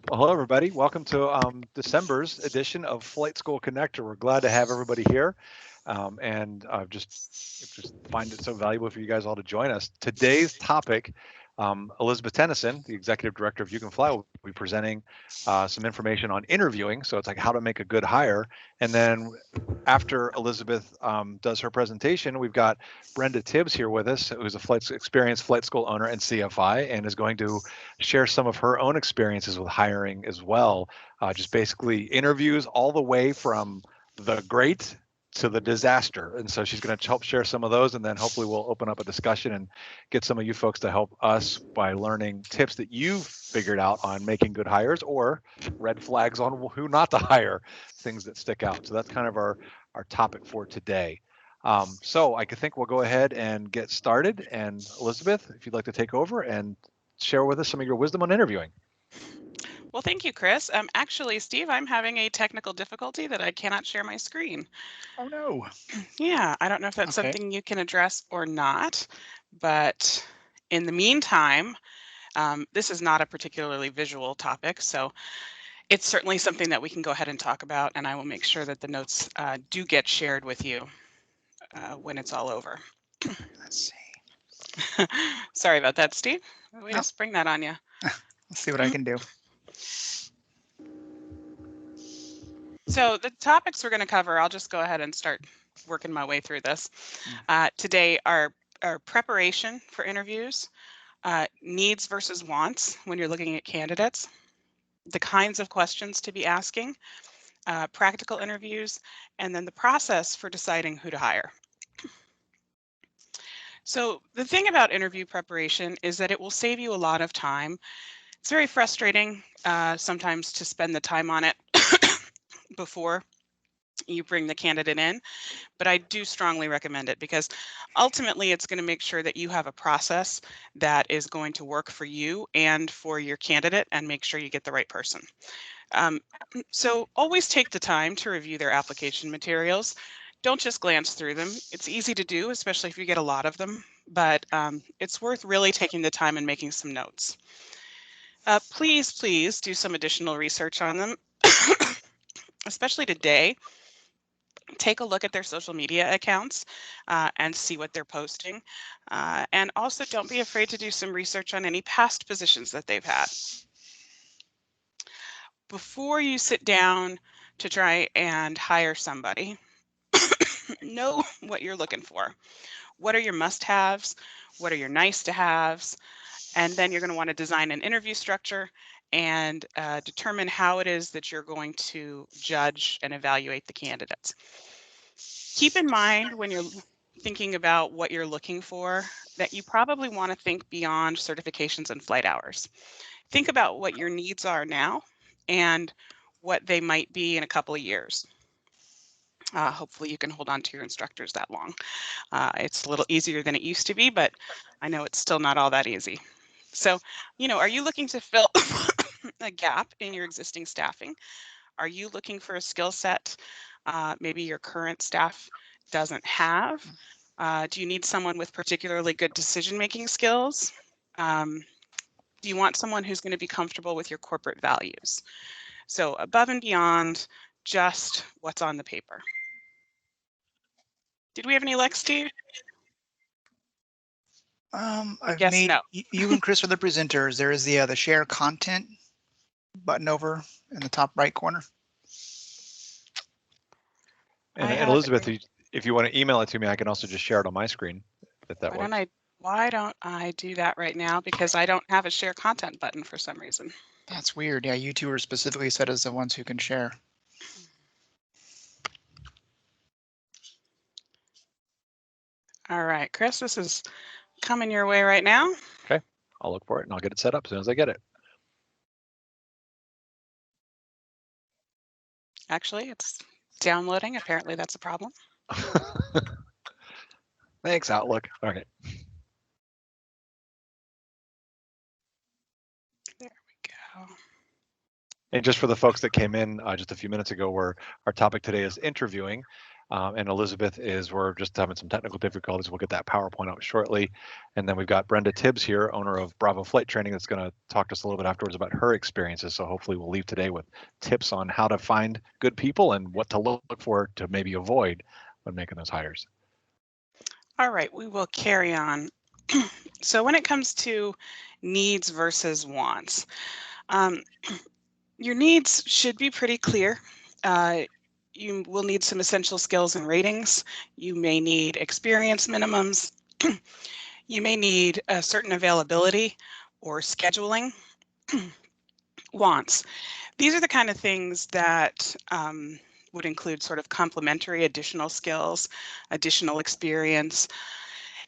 Well, hello, everybody. Welcome to December's edition of Flight School Connector. We're glad to have everybody here, and just find it so valuable for you guys all to join us. Today's topic, Elizabeth Tennyson, the executive director of You Can Fly, will be presenting some information on interviewing. So it's like how to make a good hire. And then after Elizabeth does her presentation, we've got Brenda Tibbs here with us, who's a experienced flight school owner and CFI, and is going to share some of her own experiences with hiring as well. Just basically interviews all the way from the great to the disaster. And so she's going to help share some of those, and then hopefully we'll open up a discussion and get some of you folks to help us by learning tips that you've figured out on making good hires or red flags on who not to hire, things that stick out. So that's kind of our topic for today. So I think we'll go ahead and get started. And Elizabeth, if you'd like to take over and share with us some of your wisdom on interviewing. Well, thank you, Chris. Actually, Steve, I'm having a technical difficulty that I cannot share my screen. Oh no. Yeah, I don't know if that's Okay. something you can address or not, but in the meantime, this is not a particularly visual topic, so it's certainly something that we can go ahead and talk about, and I will make sure that the notes do get shared with you when it's all over. Let's see. Sorry about that, Steve. Way No. to spring that on you. Let's see what I can do. So the topics we're going to cover, I'll just go ahead and start working my way through this. Today are preparation for interviews, needs versus wants when you're looking at candidates, the kinds of questions to be asking, practical interviews, and then the process for deciding who to hire. So the thing about interview preparation is that it will save you a lot of time. It's very frustrating sometimes to spend the time on it before you bring the candidate in, but I do strongly recommend it because ultimately it's going to make sure that you have a process that is going to work for you and for your candidate and make sure you get the right person. So always take the time to review their application materials. Don't just glance through them. It's easy to do, especially if you get a lot of them, but it's worth really taking the time and making some notes. Please do some additional research on them, especially today. Take a look at their social media accounts and see what they're posting. And also don't be afraid to do some research on any past positions that they've had. Before you sit down to try and hire somebody, know what you're looking for. What are your must-haves? What are your nice-to-haves? And then you're going to want to design an interview structure and determine how it is that you're going to judge and evaluate the candidates. Keep in mind when you're thinking about what you're looking for that you probably want to think beyond certifications and flight hours. Think about what your needs are now and what they might be in a couple of years. Hopefully you can hold on to your instructors that long. It's a little easier than it used to be, but I know it's still not all that easy. So, are you looking to fill a gap in your existing staffing? Are you looking for a skill set maybe your current staff doesn't have? Do you need someone with particularly good decision-making skills? Do you want someone who's going to be comfortable with your corporate values? So above and beyond just what's on the paper. Did we have any luck, Steve? I've Guess made no. you and Chris are the presenters. There is the share content button over in the top right corner. And Elizabeth, if you want to email it to me, I can also just share it on my screen if that works. Why don't I do that right now? Because I don't have a share content button for some reason. That's weird. Yeah, you two are specifically set as the ones who can share. All right, Chris, this is coming your way right now. Okay, I'll look for it and I'll get it set up as soon as I get it. Actually, it's downloading. Apparently that's a problem. Thanks, Outlook. Okay. There we go. And just for the folks that came in just a few minutes ago, our topic today is interviewing. And Elizabeth we're just having some technical difficulties. We'll get that PowerPoint out shortly. And then we've got Brenda Tibbs here, owner of Bravo Flight Training, that's going to talk to us a little bit afterwards about her experiences. So hopefully we'll leave today with tips on how to find good people and what to look for to maybe avoid when making those hires. All right, we will carry on. So when it comes to needs versus wants, your needs should be pretty clear. You will need some essential skills and ratings. You may need experience minimums. You may need a certain availability or scheduling. Wants. These are the kind of things that would include sort of complementary additional skills, additional experience,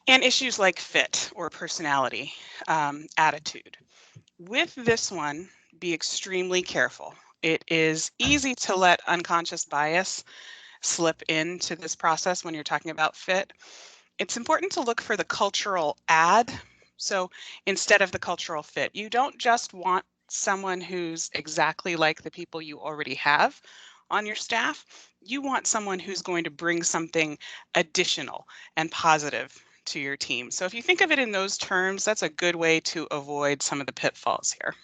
and issues like fit or personality, attitude. With this one, be extremely careful. It is easy to let unconscious bias slip into this process when you're talking about fit. It's important to look for the cultural add. So instead of the cultural fit, you don't just want someone who's exactly like the people you already have on your staff. You want someone who's going to bring something additional and positive to your team. So if you think of it in those terms, that's a good way to avoid some of the pitfalls here.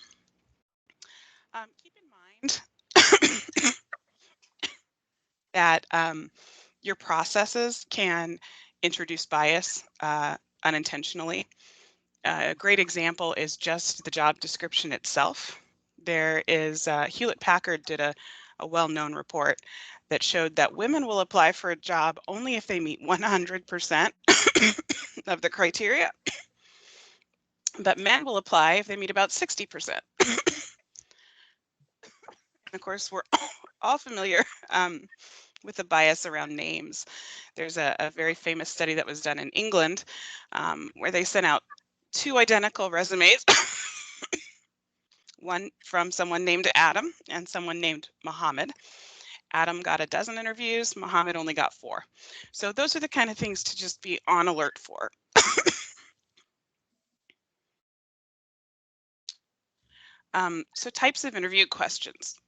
Keep in mind that your processes can introduce bias unintentionally. A great example is just the job description itself. There is Hewlett-Packard did a well-known report that showed that women will apply for a job only if they meet 100% of the criteria, but men will apply if they meet about 60%. Of course, we're all familiar with the bias around names. There's a very famous study that was done in England where they sent out 2 identical resumes, one from someone named Adam and someone named Mohammed. Adam got a dozen interviews, Mohammed only got 4. So those are the kind of things to just be on alert for. So types of interview questions.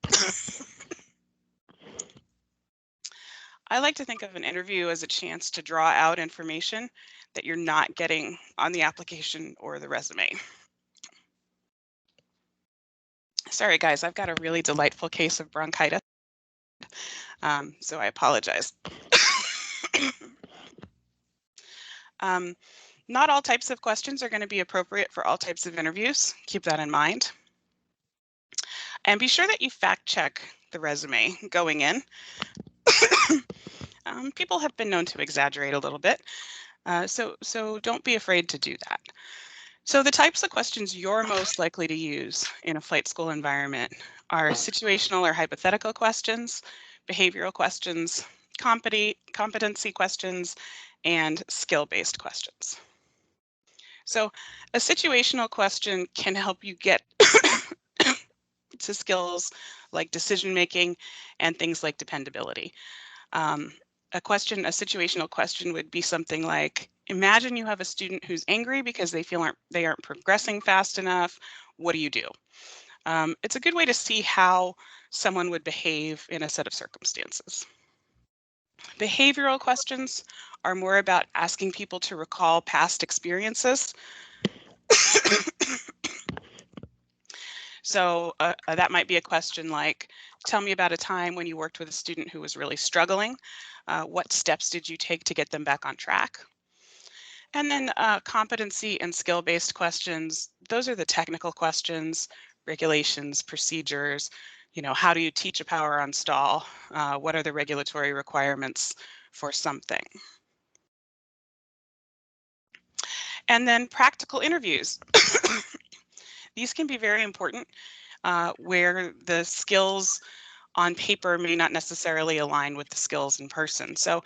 I like to think of an interview as a chance to draw out information that you're not getting on the application or the resume. Sorry, guys, I've got a really delightful case of bronchitis, so I apologize. Not all types of questions are going to be appropriate for all types of interviews. Keep that in mind. And be sure that you fact check the resume going in. People have been known to exaggerate a little bit, so don't be afraid to do that. So the types of questions you're most likely to use in a flight school environment are situational or hypothetical questions, behavioral questions, competency questions, and skill-based questions. So a situational question can help you get to skills like decision making and things like dependability. A situational question would be something like, imagine you have a student who's angry because they feel they aren't progressing fast enough. What do you do? It's a good way to see how someone would behave in a set of circumstances. Behavioral questions are more about asking people to recall past experiences. So that might be a question like, tell me about a time when you worked with a student who was really struggling. What steps did you take to get them back on track? And then competency and skill-based questions, those are the technical questions, regulations, procedures. You know, how do you teach a power on stall? What are the regulatory requirements for something? And then practical interviews. These can be very important where the skills on paper may not necessarily align with the skills in person. So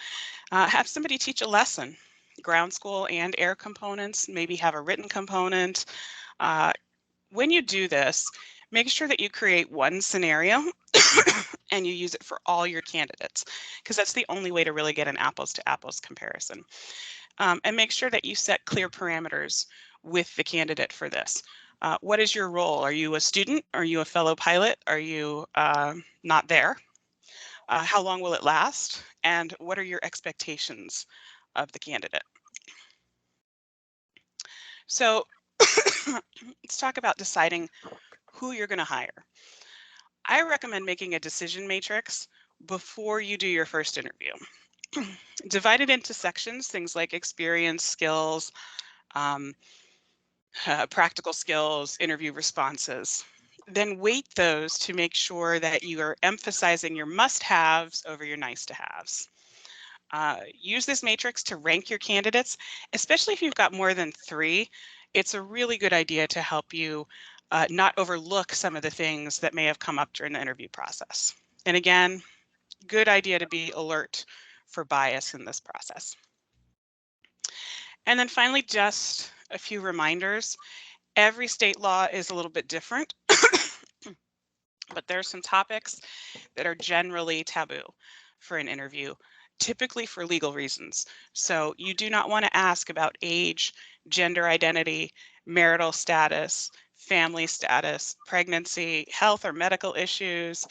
have somebody teach a lesson, ground school and air components, maybe have a written component. When you do this, make sure that you create one scenario and you use it for all your candidates, because that's the only way to really get an apples to apples comparison. And make sure that you set clear parameters with the candidate for this. What is your role? Are you a student? Are you a fellow pilot? Are you not there? How long will it last? And what are your expectations of the candidate? So let's talk about deciding who you're going to hire. I recommend making a decision matrix before you do your first interview. Divide it into sections, things like experience, skills, practical skills, interview responses. Then weight those to make sure that you are emphasizing your must-haves over your nice-to-haves. Use this matrix to rank your candidates, especially if you've got more than 3. It's a really good idea to help you not overlook some of the things that may have come up during the interview process. And again, good idea to be alert for bias in this process. And then finally, just a few reminders. Every state law is a little bit different, but there are some topics that are generally taboo for an interview, typically for legal reasons. So you do not want to ask about age, gender identity, marital status, family status, pregnancy, health or medical issues,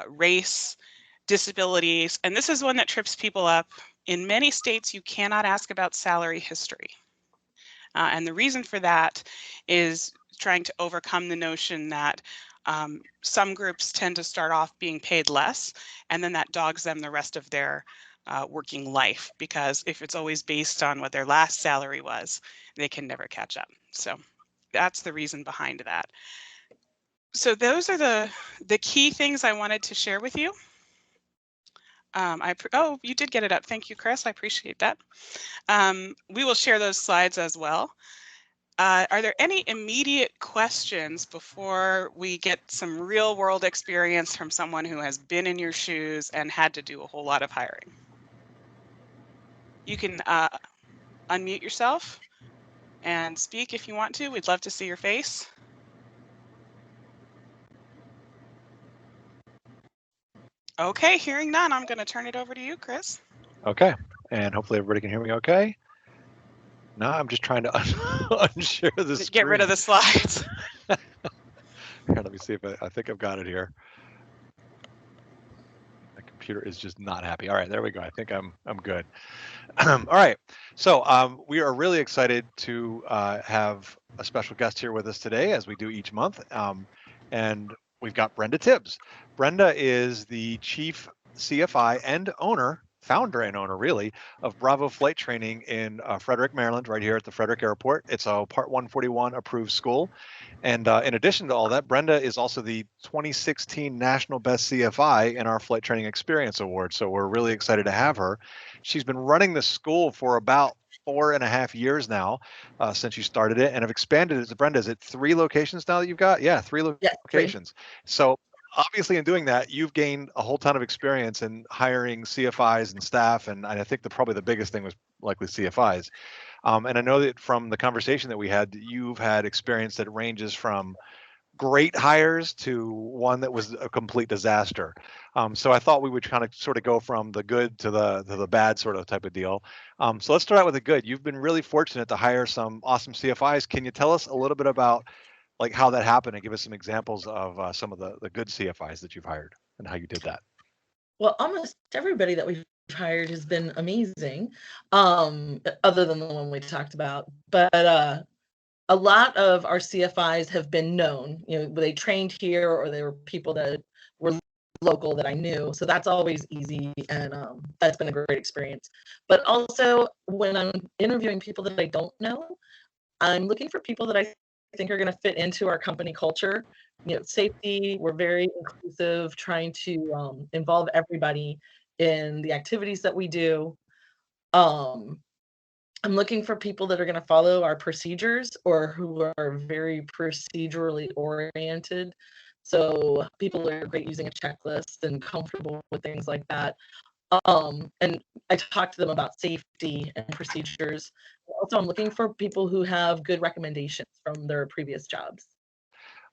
race, disabilities. And this is one that trips people up. In many states, you cannot ask about salary history. And the reason for that is trying to overcome the notion that some groups tend to start off being paid less, and then that dogs them the rest of their working life, because if it's always based on what their last salary was, they can never catch up. So that's the reason behind that. So those are the key things I wanted to share with you. Oh, you did get it up. Thank you, Chris. I appreciate that. We will share those slides as well. Are there any immediate questions before we get some real world experience from someone who has been in your shoes and had to do a whole lot of hiring? You can unmute yourself and speak if you want to. We'd love to see your face. Okay, hearing none, I'm going to turn it over to you, Chris. Okay, and hopefully everybody can hear me okay. No, I'm just trying to unshare the screen. Get rid of the slides. Here, let me see if I think I've got it here. My computer is just not happy. All right, there we go. I think I'm good. All right, so we are really excited to have a special guest here with us today, as we do each month, and we've got Brenda Tibbs. Brenda is the Chief CFI and founder and owner really, of Bravo Flight Training in Frederick, Maryland, right here at the Frederick Airport. It's a Part 141 approved school. And in addition to all that, Brenda is also the 2016 National Best CFI in our Flight Training Experience Award. So we're really excited to have her. She's been running the school for about 4.5 years now, since you started it, and have expanded it. Brenda, is it 3 locations now that you've got? Yeah, 3 locations. 3. So obviously in doing that, you've gained a whole ton of experience in hiring CFIs and staff, and I think probably the biggest thing was likely CFIs. And I know that from the conversation that we had, you've had experience that ranges from great hires to one that was a complete disaster. So I thought we would kind of sort of go from the good to the bad sort of type of deal. So let's start out with the good. You've been really fortunate to hire some awesome CFIs. Can you tell us a little bit about like how that happened and give us some examples of some of the good CFIs that you've hired and how you did that? Well, almost everybody that we've hired has been amazing, other than the one we talked about. But a lot of our CFIs have been known. You know, they trained here or they were people that were local that I knew. So that's always easy, and that's been a great experience. But also, when I'm interviewing people that I don't know, I'm looking for people that I think are going to fit into our company culture. You know, safety, we're very inclusive, trying to involve everybody in the activities that we do. I'm looking for people that are going to follow our procedures or who are very procedurally oriented. So people are great using a checklist and comfortable with things like that. And I talked to them about safety and procedures. Also, I'm looking for people who have good recommendations from their previous jobs.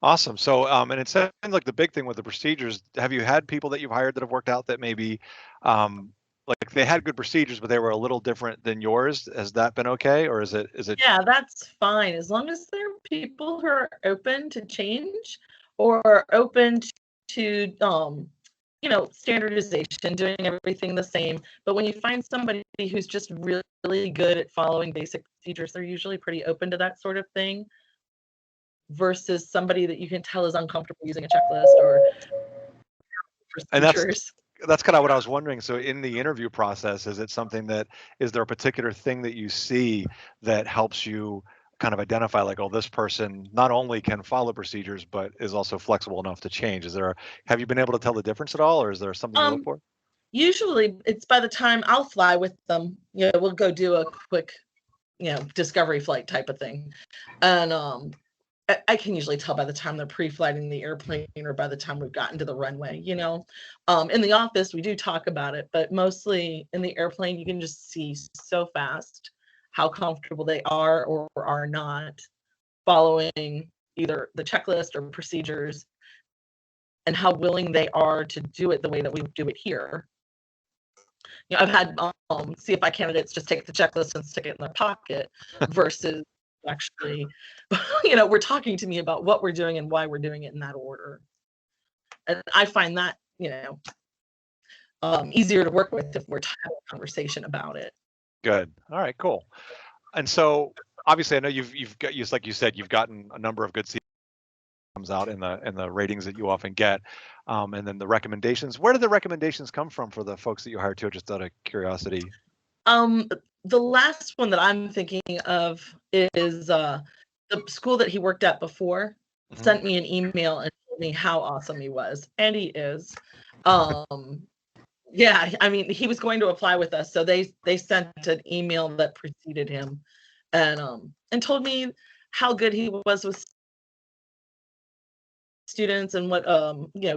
Awesome. So, and it sounds like the big thing with the procedures, have you had people that you've hired that have worked out that maybe, like they had good procedures, but they were a little different than yours? Has that been okay? Or is it? Yeah, that's fine. As long as they're people who are open to change or open to standardization, doing everything the same. But when you find somebody who's just really, really good at following basic procedures, they're usually pretty open to that sort of thing, versus somebody that you can tell is uncomfortable using a checklist or And procedures. that's kind of what I was wondering. So in the interview process, is it something that, is there a particular thing that you see that helps you kind of identify, like, oh, this person not only can follow procedures, but is also flexible enough to change? Have you been able to tell the difference at all, or is there something you look for? Usually it's by the time I'll fly with them, we'll go do a quick, discovery flight type of thing. And I can usually tell by the time they're pre-flighting the airplane or by the time we've gotten to the runway, in the office, we do talk about it, but mostly in the airplane, you can just see so fast how comfortable they are or are not following either the checklist or procedures, and how willing they are to do it the way that we do it here. I've had CFI candidates just take the checklist and stick it in their pocket versus actually, we're talking to me about what we're doing and why we're doing it in that order. And I find that, easier to work with if we're having a conversation about it. Good. All right, cool. And so obviously I know you've got, like you said, you've gotten a number of good comes out in the ratings that you often get, and then the recommendations. Where do the recommendations come from for the folks that you hire too, just out of curiosity? The last one that I'm thinking of is the school that he worked at before sent me an email and told me how awesome he was, and he is. Yeah, I mean, he was going to apply with us, so they sent an email that preceded him, and told me how good he was with students and what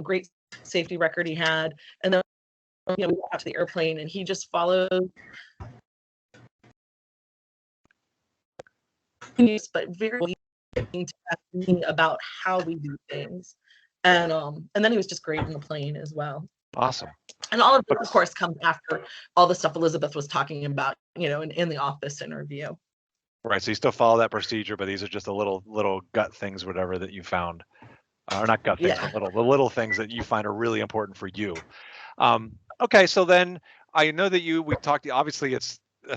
great safety record he had. And then we got to the airplane and he just followed, but very to ask me about how we do things, and then he was just great in the plane as well. Awesome. And all of this, of course, comes after all the stuff Elizabeth was talking about, in the office interview. Right. So you still follow that procedure, but these are just the little gut things, whatever, that you found, or not gut things, but the little things that you find are really important for you. Okay. So then I know that we talked, obviously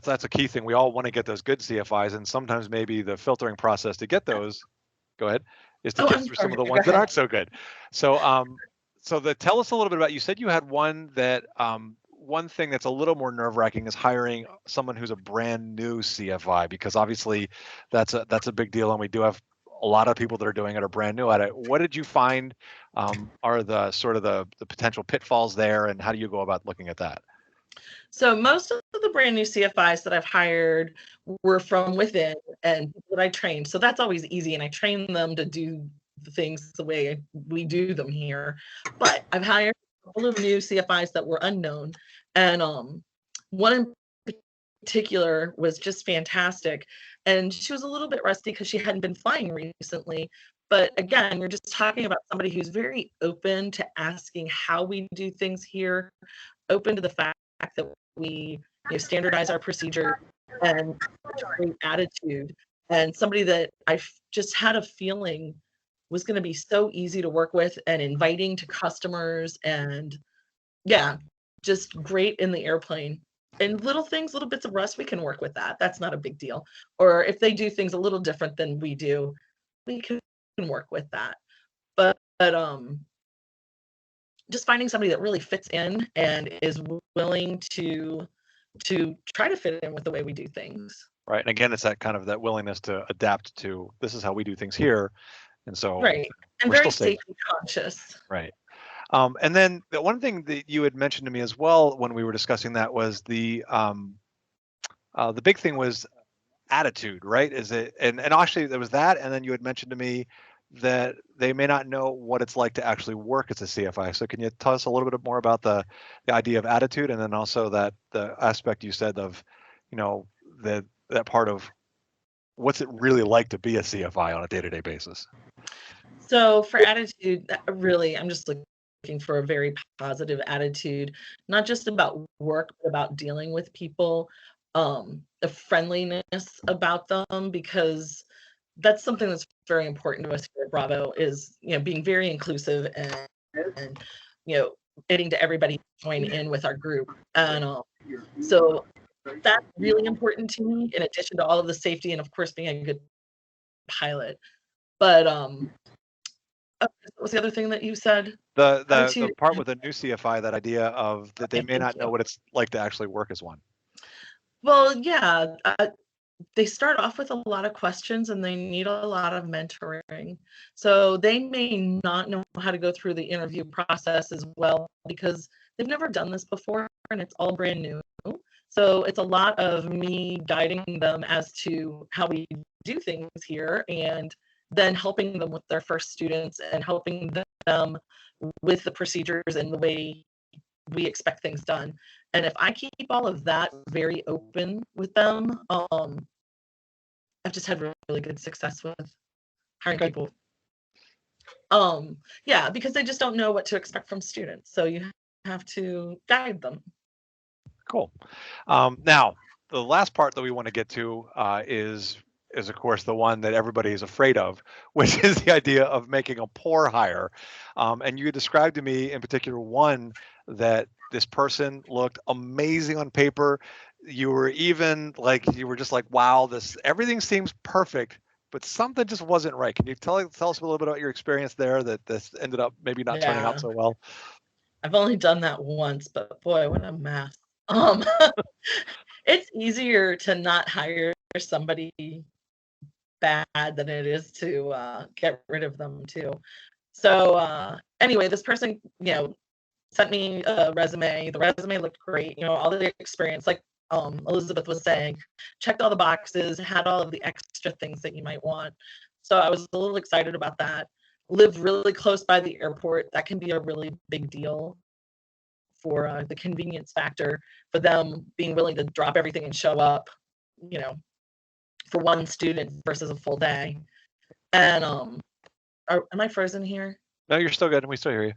that's a key thing. We all want to get those good CFIs, and sometimes maybe the filtering process to get those, go ahead, is to get through some of the ones that aren't so good. So, tell us a little bit about, you said you had one that, one thing that's a little more nerve-wracking is hiring someone who's a brand new CFI, because obviously that's a big deal, and we do have a lot of people that are doing it are brand new at it. What did you find are the sort of the potential pitfalls there, and how do you go about looking at that? So most of the brand new CFIs that I've hired were from within and that I trained. So that's always easy, and I train them to do the things the way we do them here. But I've hired a couple of new CFIs that were unknown, and one in particular was just fantastic. And she was a little bit rusty because she hadn't been flying recently. But again, you're just talking about somebody who's very open to asking how we do things here, open to the fact that we standardize our procedure, and great attitude, and somebody that I just had a feeling was going to be so easy to work with and inviting to customers, and just great in the airplane. And little bits of rust, we can work with that. That's not a big deal. Or if they do things a little different than we do, we can work with that. But just finding somebody that really fits in and is willing to try to fit in with the way we do things. Right. And again, it's that kind of that willingness to adapt to, this is how we do things here. And so right. And very safety conscious. Right. And then the one thing that you had mentioned to me as well when we were discussing that was the big thing was attitude, right? Is it, and actually there was that, and then you had mentioned to me that they may not know what it's like to actually work as a CFI. So can you tell us a little bit more about the idea of attitude, and then also that the aspect you said of, that part of what's it really like to be a CFI on a day-to-day basis? So for attitude, really, I'm just looking for a very positive attitude, not just about work, but about dealing with people, a friendliness about them, because that's something that's very important to us here at Bravo, is being very inclusive and getting to everybody to join in with our group. And so that's really important to me, in addition to all of the safety and of course being a good pilot. But what was the other thing that you said? The part with the new CFI, that idea of that they Okay, may not thank know you. what it's like to actually work as one. Well, yeah, they start off with a lot of questions and they need a lot of mentoring. So they may not know how to go through the interview process as well because they've never done this before and it's all brand new. So it's a lot of me guiding them as to how we do things here and then helping them with their first students and helping them with the procedures and the way we expect things done. And if I keep all of that very open with them, I've just had really good success with hiring Okay. people. Yeah, because they just don't know what to expect from students. So you have to guide them. Cool. Now, the last part that we want to get to is of course the one that everybody is afraid of, which is the idea of making a poor hire. And you described to me in particular one that this person looked amazing on paper. You were even like, you were just like, wow, this everything seems perfect, but something just wasn't right. Can you tell us a little bit about your experience there that this ended up maybe not turning out Yeah, so well? I've only done that once, but boy, what a mess. Um, it's easier to not hire somebody bad than it is to get rid of them too. So anyway, this person, sent me a resume. The resume looked great, all the experience, like Elizabeth was saying, checked all the boxes, had all of the extra things that you might want. So I was a little excited about that. Lived really close by the airport. That can be a really big deal for the convenience factor for them being willing to drop everything and show up, you know, for one student versus a full day. And am I frozen here? No, you're still good, and we still hear you.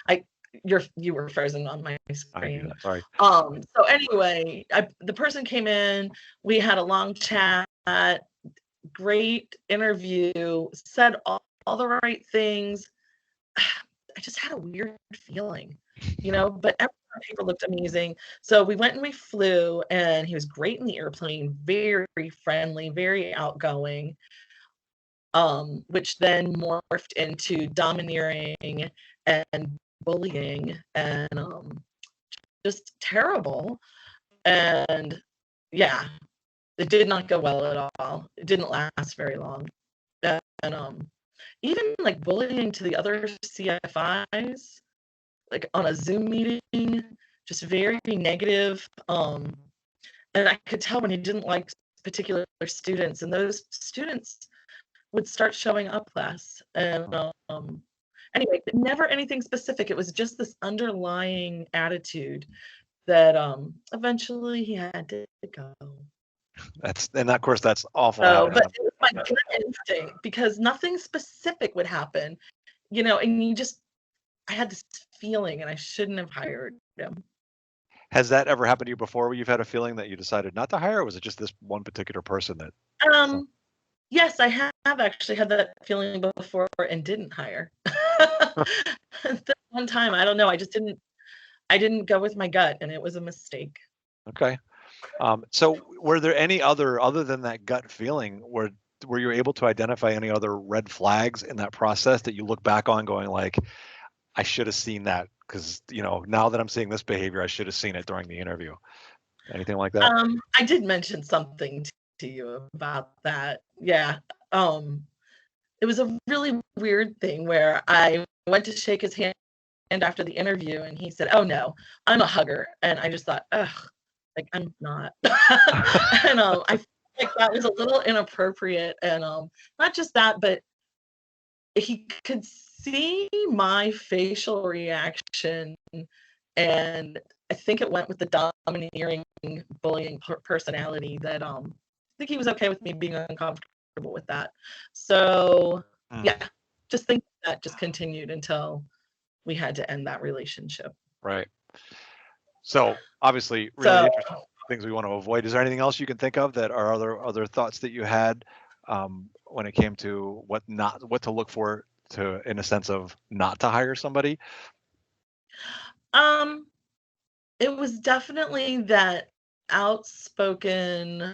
Okay. You were frozen on my screen. Sorry. So anyway, the person came in, we had a long chat, great interview, said all the right things. I just had a weird feeling, but everyone on paper looked amazing. So we went and we flew, and he was great in the airplane, very friendly, very outgoing, which then morphed into domineering and bullying and just terrible. And yeah, it did not go well at all. It didn't last very long. And even like bullying to the other CFIs, like on a Zoom meeting, just very negative. And I could tell when he didn't like particular students, and those students would start showing up less. And anyway, never anything specific. It was just this underlying attitude that eventually he had to go. And of course that's awful. So, but it was my gut instinct because nothing specific would happen, and I had this feeling and I shouldn't have hired him. Has that ever happened to you before where you've had a feeling that you decided not to hire, or was it just this one particular person that? Yes, I have actually had that feeling before and didn't hire. The one time, I don't know, I didn't go with my gut and it was a mistake. Okay. So were there any other than that gut feeling, were you able to identify any other red flags in that process that you look back on going like, I should have seen that because, now that I'm seeing this behavior, I should have seen it during the interview. Anything like that? I did mention something to you about that. Yeah. It was a really weird thing where I went to shake his hand after the interview and he said, "Oh no, I'm a hugger." And I just thought, ugh, like I'm not. And I feel like that was a little inappropriate. And not just that, but he could see my facial reaction, and I think it went with the domineering, bullying personality that I think he was okay with me being uncomfortable with that. So yeah, just think that just continued until we had to end that relationship. Right. So obviously really interesting things we want to avoid. Is there anything else you can think of that are other thoughts that you had when it came to what to look for to, in a sense of not to hire somebody? It was definitely that outspoken,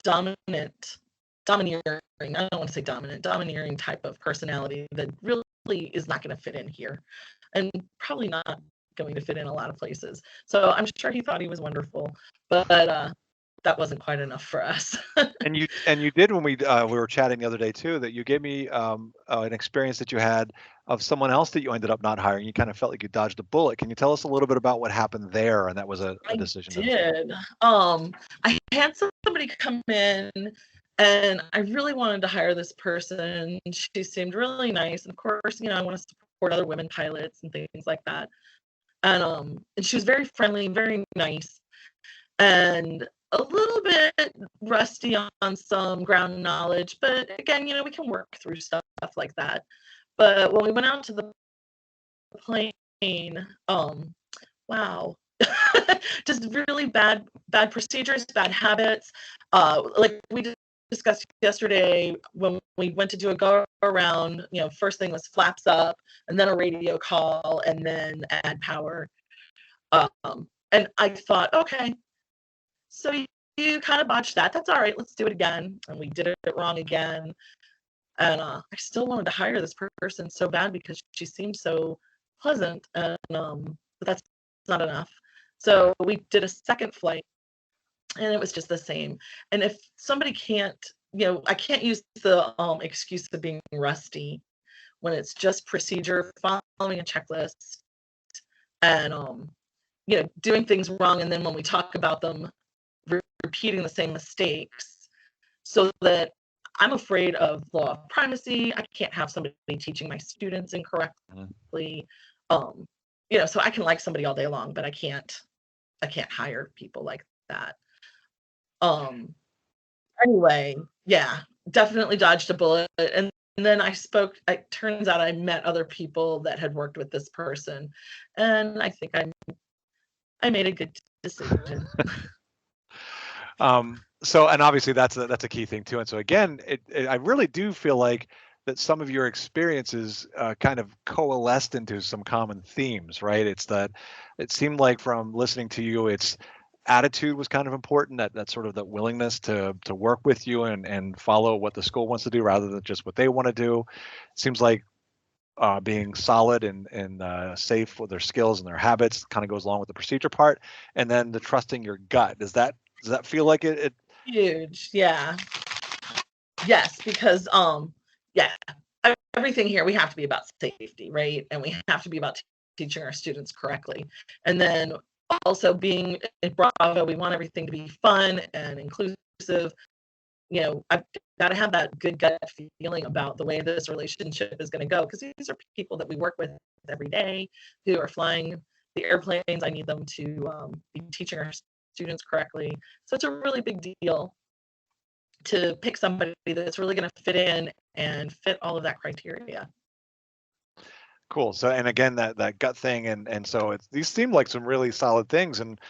domineering, I don't want to say dominant, domineering type of personality that really is not going to fit in here and probably not going to fit in a lot of places. So I'm sure he thought he was wonderful, but that wasn't quite enough for us. And you did when we were chatting the other day too, that you gave me an experience that you had of someone else that you ended up not hiring. You kind of felt like you dodged a bullet. Can you tell us a little bit about what happened there? And that was a decision. I did. I had somebody come in and I really wanted to hire this person. She seemed really nice. And of course, you know, I want to support other women pilots and things like that. And she was very friendly, very nice, and a little bit rusty on some ground knowledge. But again, you know, we can work through stuff like that. But when we went out to the plane, wow. Just really bad procedures, bad habits. Like we discussed yesterday when we went to do a go around, you know, first thing was flaps up and then a radio call and then add power. And I thought, okay, so you kind of botched that. That's all right. Let's do it again. And we did it wrong again. And I still wanted to hire this person so bad because she seemed so pleasant. And but that's not enough. So we did a second flight and it was just the same. And if somebody can't, you know, I can't use the excuse of being rusty when it's just procedure, following a checklist and, you know, doing things wrong. And then when we talk about them, repeating the same mistakes, so that I'm afraid of law of primacy. I can't have somebody teaching my students incorrectly. You know, so I can like somebody all day long, but I can't hire people like that. Anyway, yeah, definitely dodged a bullet. And then it turns out I met other people that had worked with this person. And I think I made a good decision. So, and obviously that's a key thing too. And so again, I really do feel like that some of your experiences kind of coalesced into some common themes, right? It's that it seemed like from listening to you, it's attitude was kind of important, that sort of that willingness to work with you and follow what the school wants to do rather than just what they want to do. Seems like being solid and safe with their skills and their habits kind of goes along with the procedure part. And then the trusting your gut. Does that feel like it? Huge, yeah. Yes, because yeah, everything here we have to be about safety, right? And we have to be about teaching our students correctly. And then also being in Bravo, we want everything to be fun and inclusive. You know, I've got to have that good gut feeling about the way this relationship is going to go, because these are people that we work with every day who are flying the airplanes. I need them to be teaching our students correctly. So it's a really big deal to pick somebody that's really going to fit in and fit all of that criteria. Cool. So, and again, that gut thing, and so these seem like some really solid things. And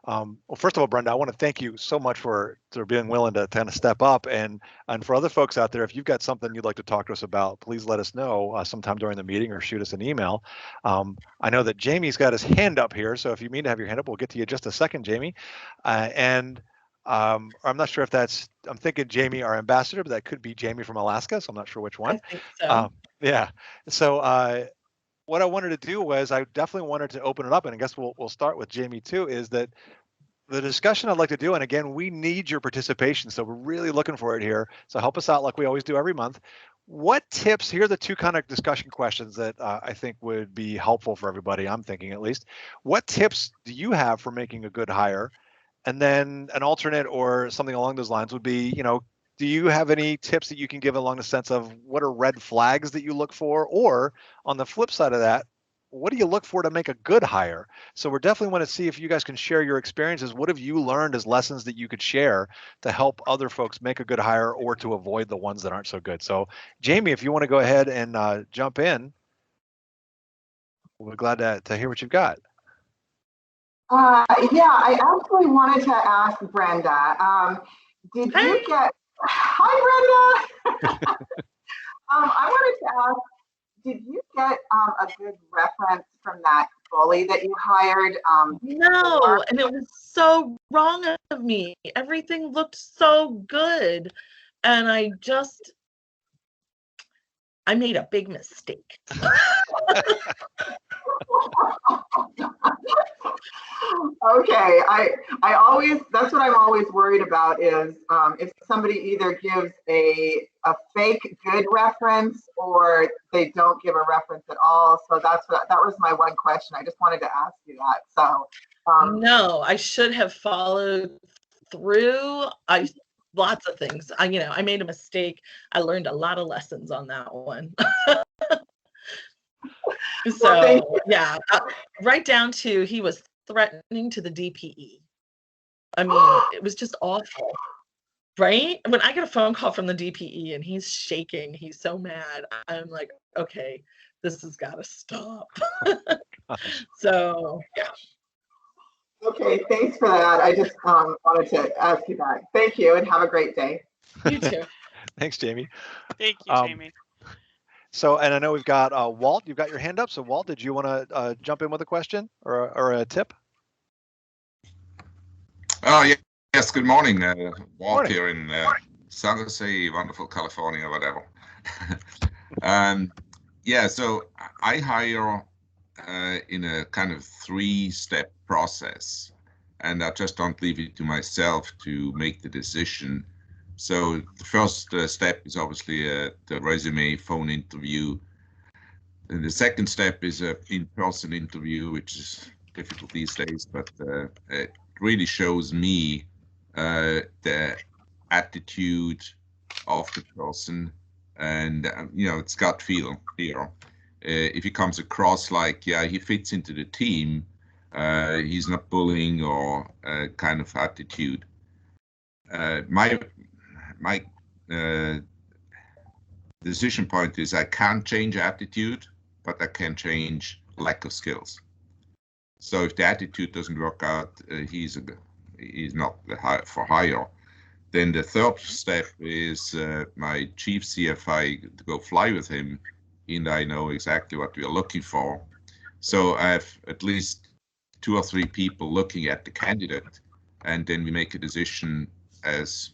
well, first of all, Brenda, I want to thank you so much for being willing to kind of step up. And for other folks out there, if you've got something you'd like to talk to us about, please let us know sometime during the meeting or shoot us an email. I know that Jamie's got his hand up here, so if you mean to have your hand up, we'll get to you in just a second, Jamie. And I'm not sure if I'm thinking Jamie, our ambassador, but that could be Jamie from Alaska, so I'm not sure which one. I think so. Yeah. So what I wanted to do was I definitely wanted to open it up, and I guess we'll start with Jamie too, is that the discussion I'd like to do, and again, we need your participation, so we're really looking for it here. So help us out like we always do every month. What tips, here are the two kind of discussion questions that I think would be helpful for everybody, I'm thinking at least. What tips do you have for making a good hire? And then an alternate or something along those lines would be, you know, do you have any tips that you can give along the sense of what are red flags that you look for? Or on the flip side of that, what do you look for to make a good hire? So we're definitely want to see if you guys can share your experiences. What have you learned as lessons that you could share to help other folks make a good hire or to avoid the ones that aren't so good? So Jamie, if you want to go ahead and jump in, we're glad to hear what you've got. Yeah, I actually wanted to ask Brenda, did you get, hi Brenda! I wanted to ask, did you get a good reference from that bully that you hired? No, and it was so wrong of me. Everything looked so good. And I made a big mistake. Okay, I always, that's what I'm always worried about is if somebody either gives a fake good reference or they don't give a reference at all. So that was my one question. I just wanted to ask you that. So no, I should have followed through. Lots of things. I made a mistake. I learned a lot of lessons on that one. So yeah, right down to he was threatening to the DPE. I mean, it was just awful, right? When I get a phone call from the DPE and he's shaking, he's so mad, I'm like, okay, this has got to stop. So yeah. Okay, thanks for that. I just wanted to ask you that. Thank you and have a great day. You too. Thanks, Jamie. Thank you, Jamie. So, and I know we've got Walt, you've got your hand up. So Walt, did you want to jump in with a question or a tip? Oh, yeah. Yes, good morning. Walt Morning. here in San Jose, wonderful California, whatever. Yeah, so I hire in a kind of 3-step process, and I just don't leave it to myself to make the decision. So the first step is obviously the resume phone interview. And the second step is an in-person interview, which is difficult these days, but it really shows me the attitude of the person, and it's gut feel here. If he comes across like, yeah, he fits into the team, he's not bullying or kind of attitude. My decision point is I can't change attitude, but I can change lack of skills. So if the attitude doesn't work out, he's not for hire. Then the third step is my chief CFI to go fly with him, and I know exactly what we are looking for. So I have at least 2 or 3 people looking at the candidate, and then we make a decision as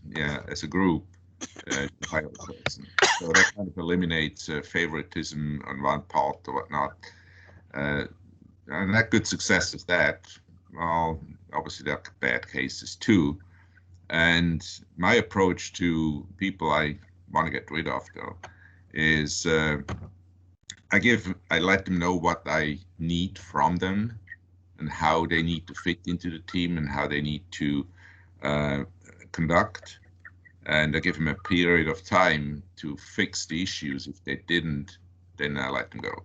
a group to hire the person. So that kind of eliminates favoritism on one part or whatnot. And that good success is that. Well, obviously there are bad cases too. And my approach to people I want to get rid of, though, is I let them know what I need from them and how they need to fit into the team and how they need to conduct. And I give them a period of time to fix the issues. If they didn't, then I let them go.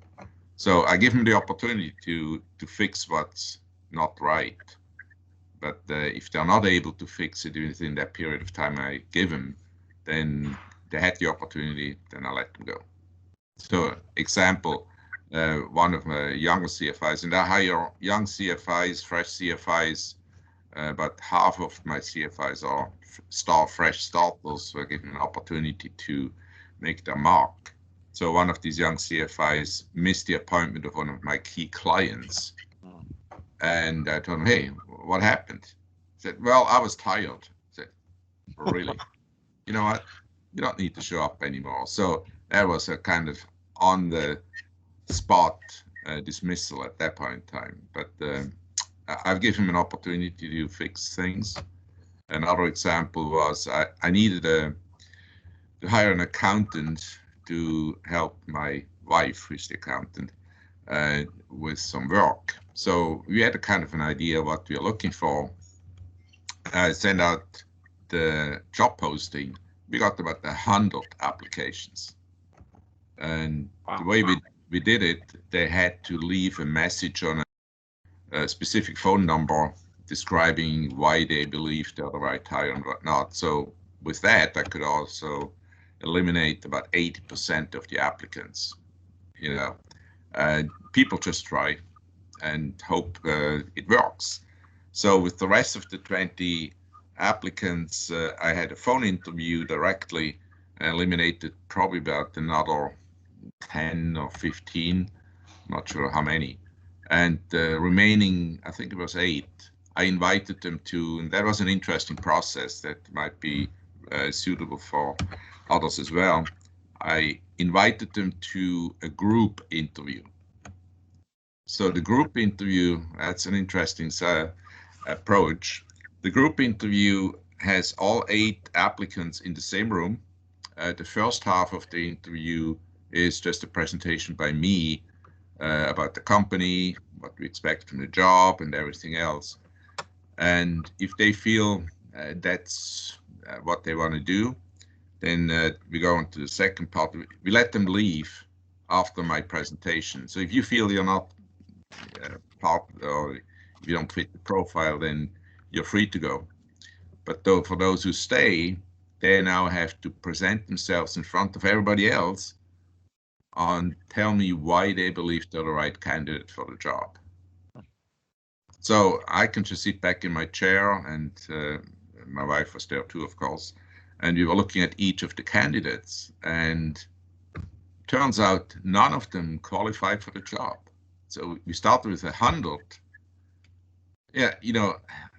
So I give them the opportunity to fix what's not right. But if they're not able to fix it within that period of time I give them, then they had the opportunity, then I let them go. So example, one of my younger CFIs, and I hire young CFIs, fresh CFIs, but half of my CFIs are fresh starters, so I give them an opportunity to make their mark. So one of these young CFIs missed the appointment of one of my key clients. And I told him, hey, what happened? He said, well, I was tired. I said, really? You know what? You don't need to show up anymore. So that was a kind of on the spot dismissal at that point in time. But I've given him an opportunity to fix things. Another example was I needed to hire an accountant to help my wife, who's the accountant, with some work. So we had a kind of an idea what we are looking for. I sent out the job posting. We got about 100 applications. And wow. The way we did it, they had to leave a message on a specific phone number describing why they believe they're the right hire and whatnot. So with that, I could also eliminate about 80% of the applicants. People just try and hope it works. So with the rest of the 20 applicants, I had a phone interview directly, eliminated probably about another 10 or 15, not sure how many. And the remaining, I think it was 8, I invited them to, and that was an interesting process that might be suitable for others as well. I invited them to a group interview. So the group interview, that's an interesting approach. The group interview has all 8 applicants in the same room. The first half of the interview is just a presentation by me about the company, what we expect from the job, and everything else. And if they feel that's what they want to do, then we go on to the second part. We let them leave after my presentation. So if you feel you're not part, or if you don't fit the profile, then you're free to go. But though for those who stay, they now have to present themselves in front of everybody else and tell me why they believe they're the right candidate for the job. So I can just sit back in my chair, and my wife was there too, of course, and we were looking at each of the candidates, and turns out none of them qualified for the job. So we started with 100. Yeah, you know,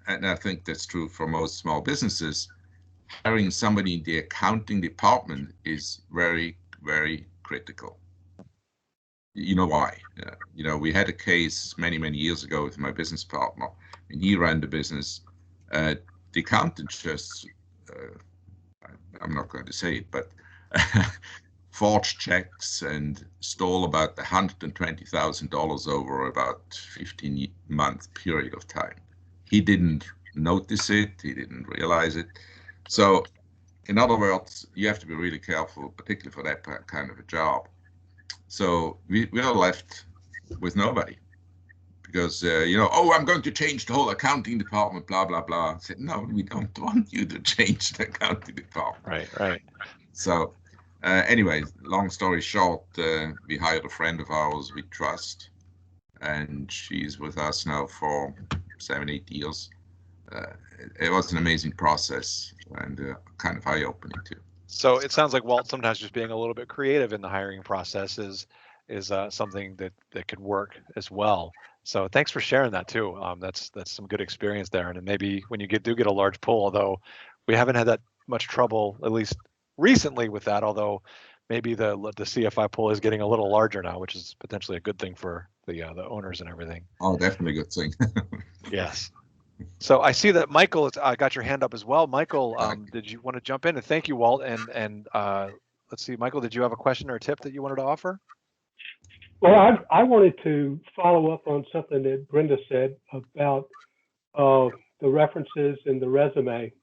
and I think that's true for most small businesses. Hiring somebody in the accounting department is very, very critical. You know why? You know, we had a case many, many years ago with my business partner, and he ran the business. The accountant just, I'm not going to say it, but forged checks and stole about $120,000 over about 15-month period of time. He didn't notice it. He didn't realize it. So, in other words, you have to be really careful, particularly for that kind of a job. So we are left with nobody because, you know, oh, I'm going to change the whole accounting department, blah, blah, blah. I said, no, we don't want you to change the accounting department. Right. So anyway, long story short, we hired a friend of ours we trust, and she's with us now for 7-8 years. It was an amazing process and kind of eye-opening too. So it sounds like, Walt, sometimes just being a little bit creative in the hiring process is something that could work as well. So thanks for sharing that too. That's some good experience there. And then maybe when you do get a large pool, although we haven't had that much trouble, at least recently, with that. Although maybe the CFI pool is getting a little larger now, which is potentially a good thing for the owners and everything. Oh, definitely a good thing. Yes. So I see that Michael got your hand up as well. Michael, did you want to jump in? And thank you, Walt. And let's see, Michael, did you have a question or a tip that you wanted to offer? Well, I wanted to follow up on something that Brenda said about the references in the resume.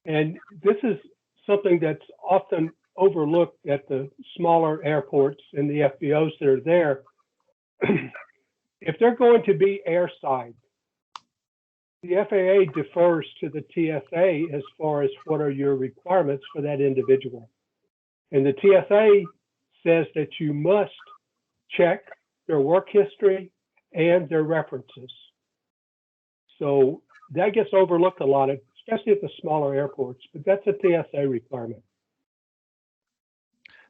And this is something that's often overlooked at the smaller airports and the FBOs that are there. If they're going to be airside, the FAA defers to the TSA as far as what are your requirements for that individual. And the TSA says that you must check their work history and their references. So that gets overlooked a lot, especially at the smaller airports, but that's a TSA requirement.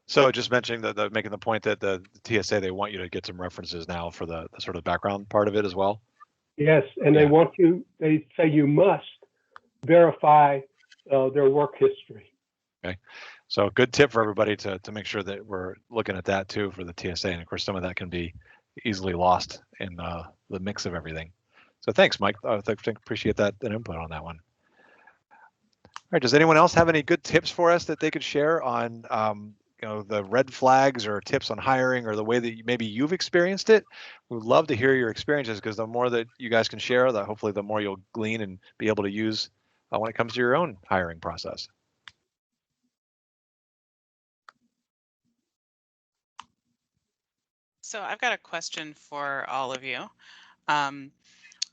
So just mentioning making the point that the TSA, they want you to get some references now for the sort of background part of it as well. Yes, and they say you must verify their work history. Okay, so good tip for everybody to make sure that we're looking at that too for the TSA, and of course some of that can be easily lost in the mix of everything. So thanks, Mike. I appreciate that input on that one. All right, does anyone else have any good tips for us that they could share on you know, the red flags or tips on hiring or the way that maybe you've experienced it? We'd love to hear your experiences, because the more that you guys can share, hopefully the more you'll glean and be able to use when it comes to your own hiring process. So I've got a question for all of you.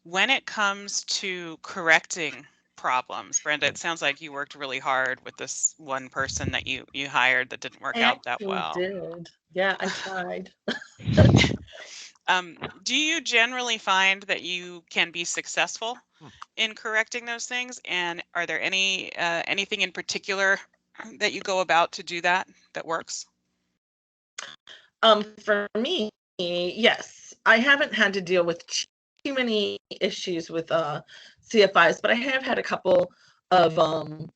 When it comes to correcting problems, Brenda, it sounds like you worked really hard with this one person that you hired that didn't work out that well. Did. Yeah, I tried. Do you generally find that you can be successful in correcting those things? And are there anything in particular that you go about to do that works? For me, yes, I haven't had to deal with too many issues with CFIs, but I have had a couple of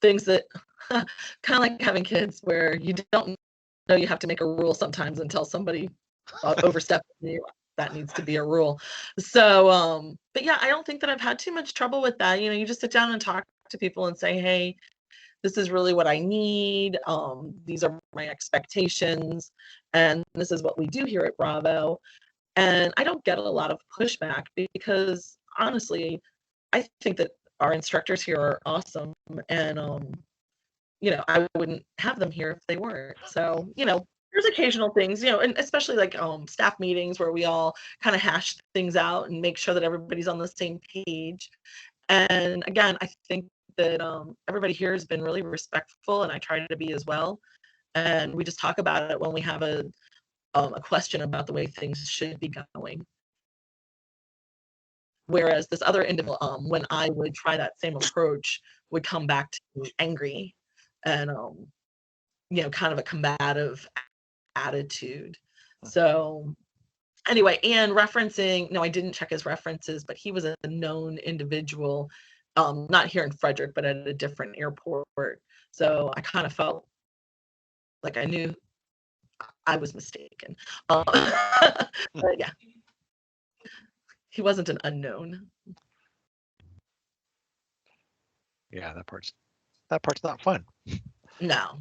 things that kind of like having kids where you don't know you have to make a rule sometimes until somebody oversteps that needs to be a rule. So, but yeah, I don't think that I've had too much trouble with that. You know, you just sit down and talk to people and say, hey, this is really what I need. These are my expectations, and this is what we do here at Bravo. And I don't get a lot of pushback because honestly, I think that our instructors here are awesome, and you know, I wouldn't have them here if they weren't. So, you know, there's occasional things, you know, and especially like staff meetings where we all kind of hash things out and make sure that everybody's on the same page. And again, I think that everybody here has been really respectful, and I try to be as well. And we just talk about it when we have a question about the way things should be going. Whereas this other individual, when I would try that same approach, would come back to me angry and, you know, kind of a combative attitude. So anyway, and referencing, no, I didn't check his references, but he was a known individual, not here in Frederick, but at a different airport. So I kind of felt like I knew I was mistaken. But yeah, he wasn't an unknown. Yeah, that part's not fun. No.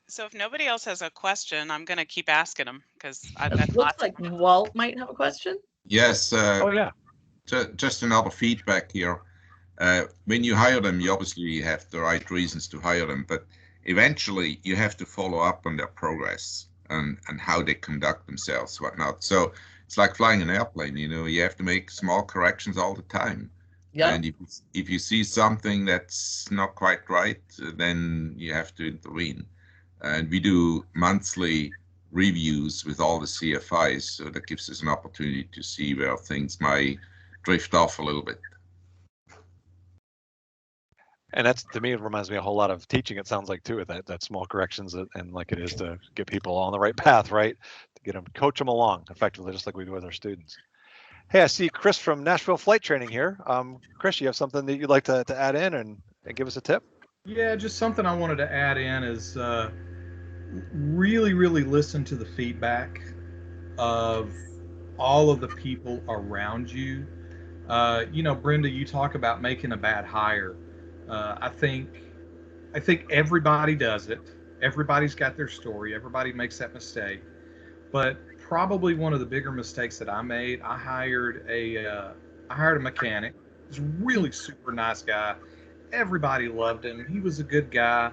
So if nobody else has a question, I'm going to keep asking them because I've It got looks lots. like Walt might have a question. Yes. Oh yeah. Just another feedback here. When you hire them, you obviously have the right reasons to hire them, but eventually you have to follow up on their progress and how they conduct themselves, whatnot. So it's like flying an airplane, you know, you have to make small corrections all the time. Yeah. And if you see something that's not quite right, then you have to intervene. And we do monthly reviews with all the CFIs, so that gives us an opportunity to see where things might drift off a little bit. And that's, to me, it reminds me a whole lot of teaching. It sounds like too, with that small corrections and like it is to get people on the right path, right? To get them, coach them along effectively, just like we do with our students. Hey, I see Chris from Nashville Flight Training here. Chris, you have something that you'd like to add in and give us a tip? Yeah, just something I wanted to add in is really, really listen to the feedback of all of the people around you. You know, Brenda, you talk about making a bad hire. I think everybody does it. Everybody's got their story. Everybody makes that mistake. But probably one of the bigger mistakes that I made, I hired a mechanic. He's a really super nice guy. Everybody loved him. He was a good guy.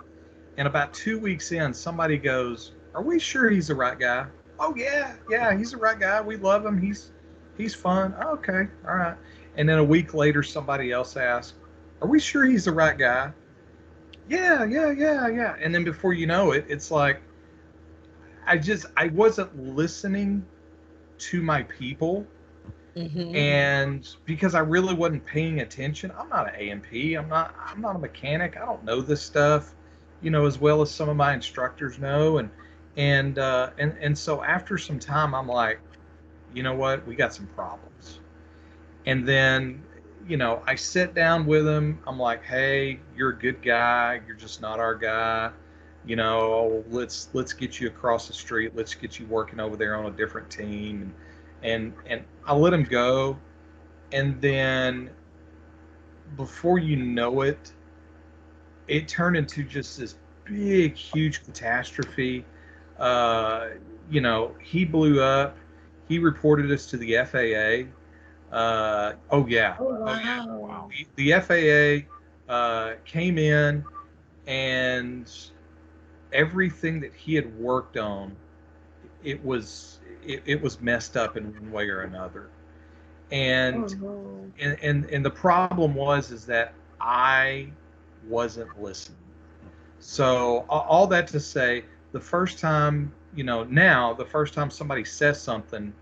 And about 2 weeks in, somebody goes, "Are we sure he's the right guy?" "Oh yeah, he's the right guy. We love him. He's fun." "Oh, okay, all right." And then a week later, somebody else asks, "Are we sure he's the right guy?" "Yeah. And then before you know it, it's like I wasn't listening to my people. Mm-hmm. And because I really wasn't paying attention. I'm not an A&P. I'm not a mechanic. I don't know this stuff, you know, as well as some of my instructors know. And so after some time, I'm like, you know what? We got some problems. And then, you know, I sit down with him. I'm like, hey, you're a good guy. You're just not our guy. You know, let's get you across the street. Let's get you working over there on a different team. And I let him go. And then before you know it, it turned into just this big, huge catastrophe. You know, he blew up. He reported us to the FAA. Oh yeah. Oh, Oh yeah. wow. The FAA came in, and everything that he had worked on, it was messed up in one way or another. And Oh, no. and the problem was is that I wasn't listening. So all that to say, the first time, you know, now the first time somebody says something,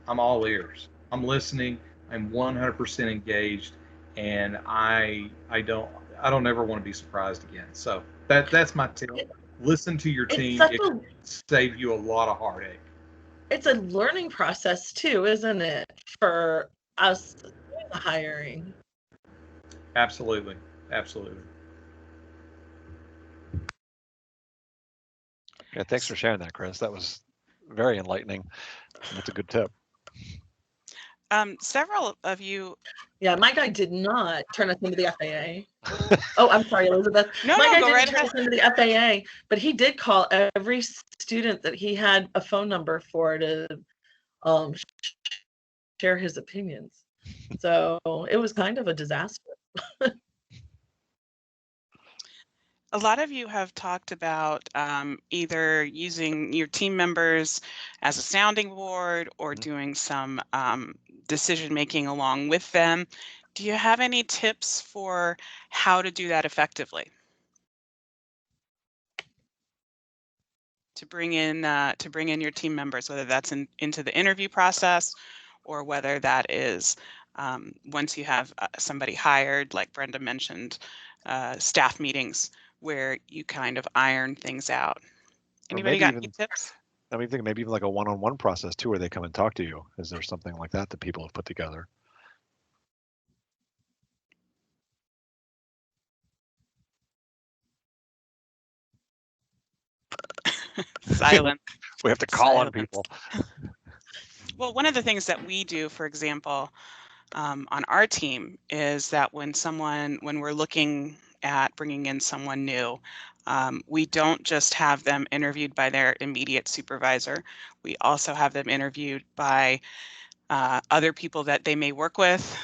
I'm all ears. I'm listening. I'm 100% engaged, and I don't ever want to be surprised again. So that's my tip. Listen to your It's team. such It a can save you a lot of heartache. it's a learning process too, isn't it, for us doing the hiring? Absolutely. Absolutely. Yeah, thanks for sharing that, Chris. That was very enlightening. That's a good tip. Several of you. Yeah, my guy did not turn us into the FAA. Oh, I'm sorry, Elizabeth. No, My no, guy go didn't right turn ahead. us into the FAA, but he did call every student that he had a phone number for to share his opinions. So it was kind of a disaster. A lot of you have talked about either using your team members as a sounding board or doing some decision making along with them. Do you have any tips for how to do that effectively? To bring in your team members, whether that's into the interview process or whether that is once you have somebody hired, like Brenda mentioned, staff meetings where you kind of iron things out. Anybody got any tips? I mean, think maybe even like a one-on-one process too, where they come and talk to you. Is there something like that that people have put together? Silence. We have to call on people. Well, one of the things that we do, for example, on our team is that when we're looking at bringing in someone new, we don't just have them interviewed by their immediate supervisor. We also have them interviewed by other people that they may work with,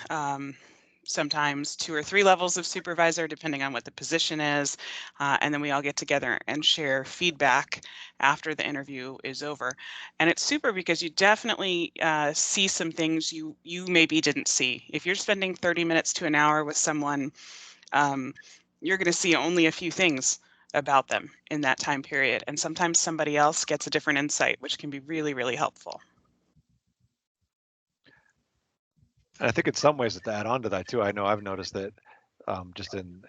sometimes 2 or 3 levels of supervisor, depending on what the position is. And then we all get together and share feedback after the interview is over. And it's super because you definitely see some things you maybe didn't see. If you're spending 30 minutes to an hour with someone, you're going to see only a few things about them in that time period. And sometimes somebody else gets a different insight, which can be really, really helpful. And I think in some ways, to add on to that too, I know I've noticed that just in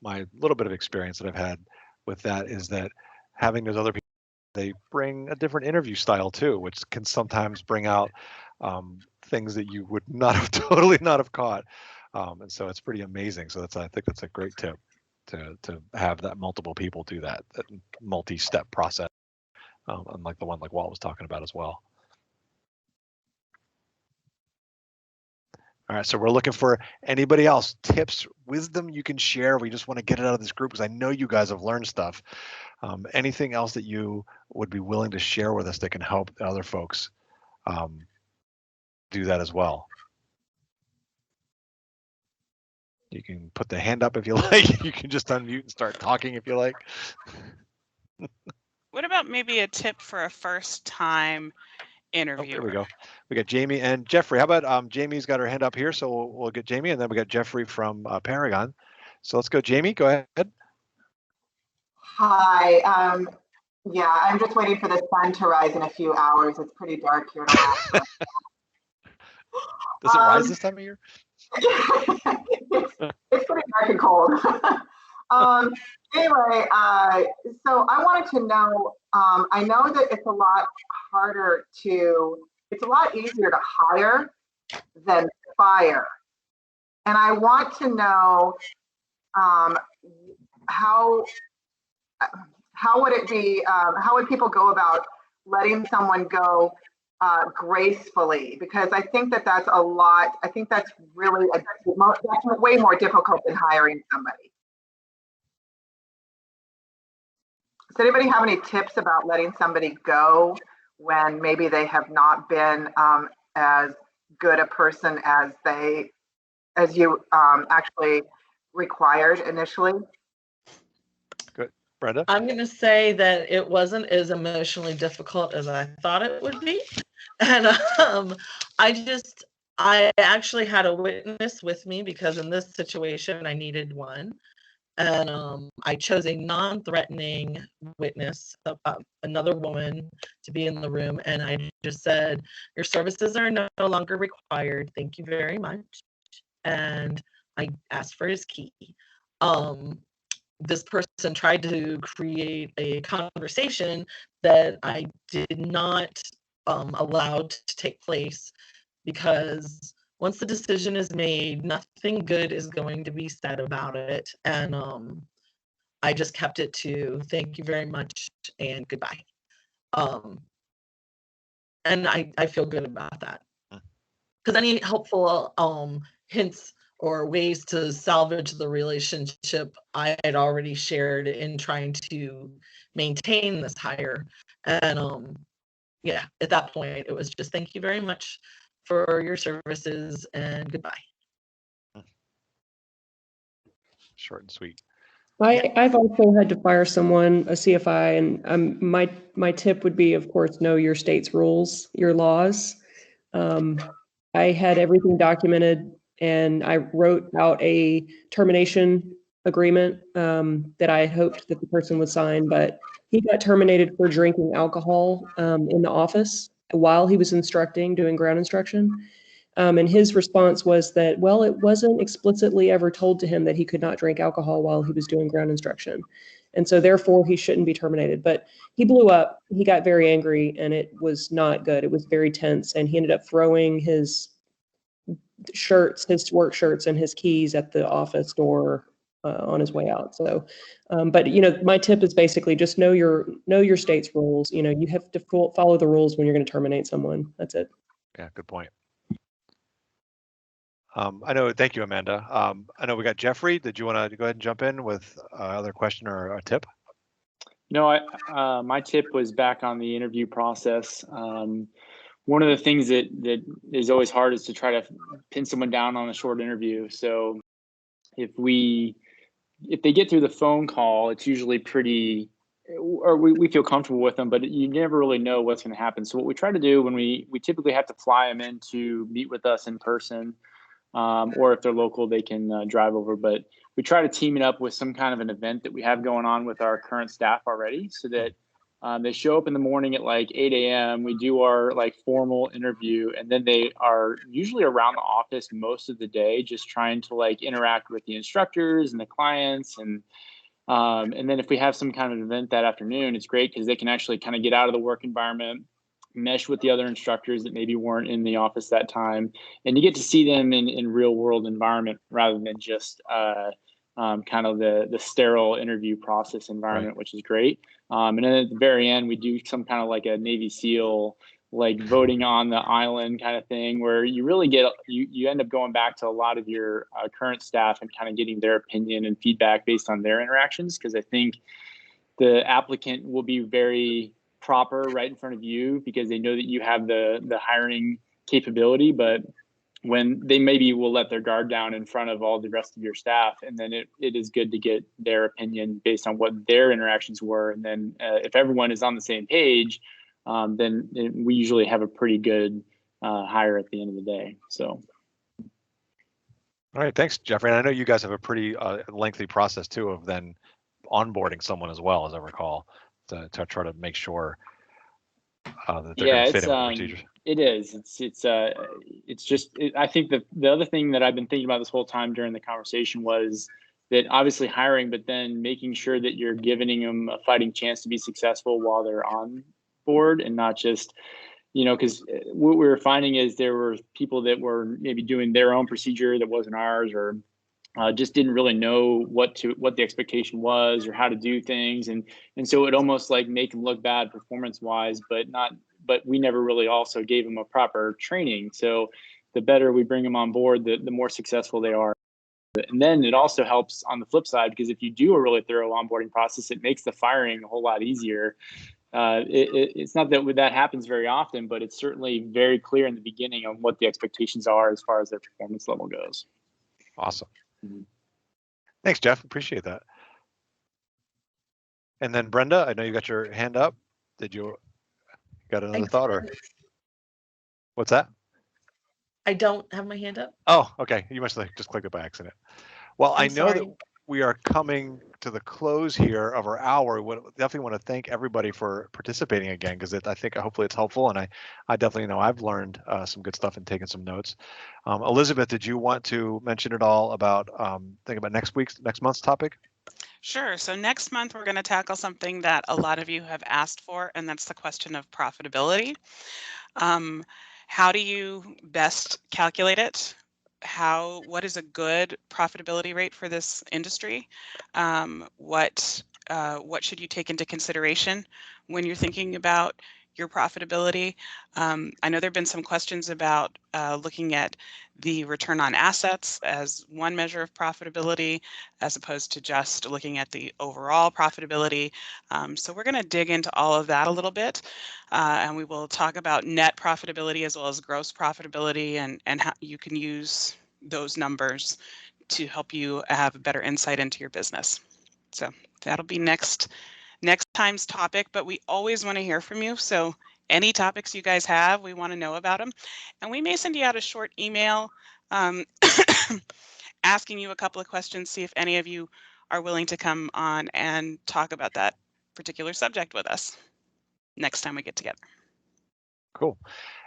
my little bit of experience that I've had with that is that having those other people, they bring a different interview style too, which can sometimes bring out things that you would not have totally not have caught. And so it's pretty amazing. So I think that's a great tip to have that multiple people do that multi-step process, unlike the one like Walt was talking about as well. All right, so we're looking for anybody else, tips, wisdom you can share. We just want to get it out of this group because I know you guys have learned stuff. Anything else that you would be willing to share with us that can help other folks do that as well? You can put the hand up if you like. You can just unmute and start talking if you like. What about maybe a tip for a first-time interviewer? Oh, there we go. We got Jamie and Jeffrey. How about Jamie's got her hand up here, so we'll get Jamie, and then we got Jeffrey from Paragon. So let's go, Jamie. Go ahead. Hi. Yeah, I'm just waiting for the sun to rise in a few hours. It's pretty dark here in Alaska. Does it rise this time of year? It's pretty dark and cold. Anyway, so I wanted to know, I know that it's a lot easier to hire than fire. And I want to know how would it be, how would people go about letting someone go gracefully? Because I think that's a lot. I think that's really that's way more difficult than hiring somebody. Does anybody have any tips about letting somebody go when maybe they have not been as good a person as you actually required initially? Good. Brenda? I'm going to say that it wasn't as emotionally difficult as I thought it would be. And I actually had a witness with me because in this situation I needed one. And I chose a non-threatening witness, another woman, to be in the room. And I just said, your services are no longer required. Thank you very much. And I asked for his key. this person tried to create a conversation that I did not allow to take place, because once the decision is made, nothing good is going to be said about it. And I just kept it to thank you very much and goodbye. And I feel good about that, because any helpful hints or ways to salvage the relationship I had already shared in trying to maintain this hire. And yeah, at that point it was just thank you very much for your services and goodbye. Short and sweet. I've also had to fire someone, a CFI, and my tip would be, of course, know your state's rules, your laws. I had everything documented, and I wrote out a termination agreement that I hoped that the person would sign, but he got terminated for drinking alcohol in the office while he was instructing, doing ground instruction. And his response was that, well, it wasn't explicitly ever told to him that he could not drink alcohol while he was doing ground instruction. And so therefore he shouldn't be terminated. But he blew up, he got very angry, and it was not good. It was very tense. And he ended up throwing his shirts, his work shirts and his keys at the office door on his way out. So, but my tip is basically just know your state's rules. You have to follow the rules when you're going to terminate someone. That's it. Yeah, good point. I know. Thank you, Amanda. I know we got Jeffrey. Did you want to go ahead and jump in with another question or a tip? No, my tip was back on the interview process. One of the things that is always hard is to try to pin someone down on a short interview. So if they get through the phone call, it's usually pretty, or we feel comfortable with them, but you never really know what's going to happen. So what we try to do when we typically have to fly them in to meet with us in person, or if they're local, they can drive over. But we try to team it up with some kind of an event that we have going on with our current staff already, so that they show up in the morning at like 8 a.m. We do our like formal interview, and then they are usually around the office most of the day, just trying to like interact with the instructors and the clients. And then if we have some kind of event that afternoon, it's great because they can actually kind of get out of the work environment, mesh with the other instructors that maybe weren't in the office that time, and you get to see them in real world environment rather than just kind of the sterile interview process environment, right, which is great. And then at the very end, we do some kind of like a Navy SEAL, like voting on the island kind of thing, where you really get, you end up going back to a lot of your current staff and kind of getting their opinion and feedback based on their interactions. Because I think the applicant will be very proper right in front of you because they know that you have the hiring capability, but when they maybe will let their guard down in front of all the rest of your staff, and then it is good to get their opinion based on what their interactions were. And then if everyone is on the same page, then we usually have a pretty good hire at the end of the day. So. All right, thanks, Jeffrey. And I know you guys have a pretty lengthy process too of then onboarding someone as well, as I recall, to try to make sure that they're going to fit in with the procedures. It is. It's just. I think the other thing that I've been thinking about this whole time during the conversation was that obviously hiring, but then making sure that you're giving them a fighting chance to be successful while they're on board, and not just, because what we were finding is there were people that were maybe doing their own procedure that wasn't ours, or just didn't really know what the expectation was or how to do things, and so it almost like make them look bad performance wise, but we never really also gave them a proper training. So the better we bring them on board, the more successful they are. And then it also helps on the flip side, because if you do a really thorough onboarding process, it makes the firing a whole lot easier. It's not that happens very often, but it's certainly very clear in the beginning on what the expectations are as far as their performance level goes. Awesome. Mm-hmm. Thanks, Jeff. Appreciate that. And then Brenda, I know you got your hand up. Did you got another thought, or what's that? I don't have my hand up. Oh, okay. You must have just clicked it by accident. Well, I know that we are coming to the close here of our hour. We definitely want to thank everybody for participating again, because I think hopefully it's helpful, and I definitely know I've learned some good stuff and taken some notes. Elizabeth, did you want to mention at all about think about next month's topic? Sure. So next month, we're going to tackle something that a lot of you have asked for, and that's the question of profitability. How do you best calculate it? What is a good profitability rate for this industry? What should you take into consideration when you're thinking about your profitability? I know there have been some questions about looking at the return on assets as one measure of profitability, as opposed to just looking at the overall profitability. So we're going to dig into all of that a little bit, and we will talk about net profitability as well as gross profitability, and how you can use those numbers to help you have a better insight into your business. So that'll be next time's topic, but we always want to hear from you. So any topics you guys have, we want to know about them. And we may send you out a short email asking you a couple of questions, see if any of you are willing to come on and talk about that particular subject with us next time we get together. Cool.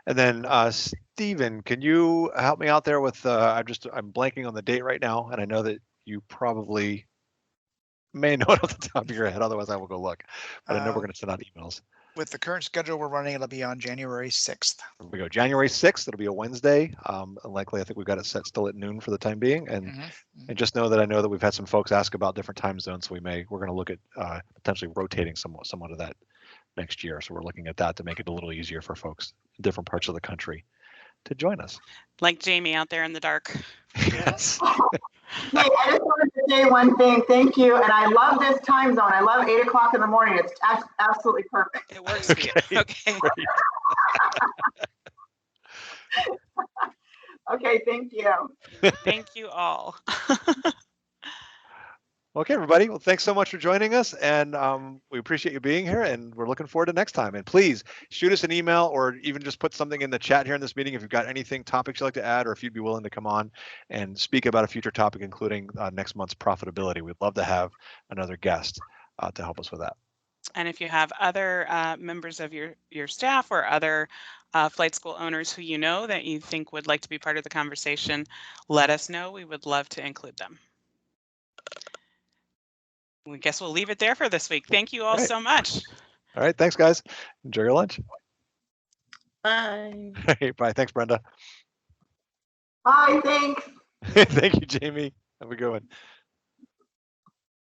And then Stephen, can you help me out there with, I'm blanking on the date right now, and I know that you probably may know it off the top of your head, otherwise I will go look. But I know we're going to send out emails. With the current schedule we're running, it'll be on January 6th. Here we go. January 6th, it'll be a Wednesday. Likely, I think we've got it set still at noon for the time being. And and just know that we've had some folks ask about different time zones, so we're going to look at potentially rotating somewhat of that next year. So we're looking at that to make it a little easier for folks in different parts of the country to join us. Like Jamie out there in the dark. Yes. Hey, I just wanted to say one thing. Thank you. And I love this time zone. I love 8 o'clock in the morning. It's absolutely perfect. It works for you. Okay. Okay, thank you. Thank you all. Okay, everybody. Well, thanks so much for joining us, and we appreciate you being here, and we're looking forward to next time. And please shoot us an email or even just put something in the chat here in this meeting if you've got anything, topics you'd like to add, or if you'd be willing to come on and speak about a future topic, including next month's profitability. We'd love to have another guest to help us with that. And if you have other members of your staff or other flight school owners who you know that you think would like to be part of the conversation, let us know. We would love to include them. I guess we'll leave it there for this week. Thank you all so much. All right. Thanks, guys. Enjoy your lunch. Bye. All right, bye. Thanks, Brenda. Bye, thanks. Thank you, Jamie. Have a good one.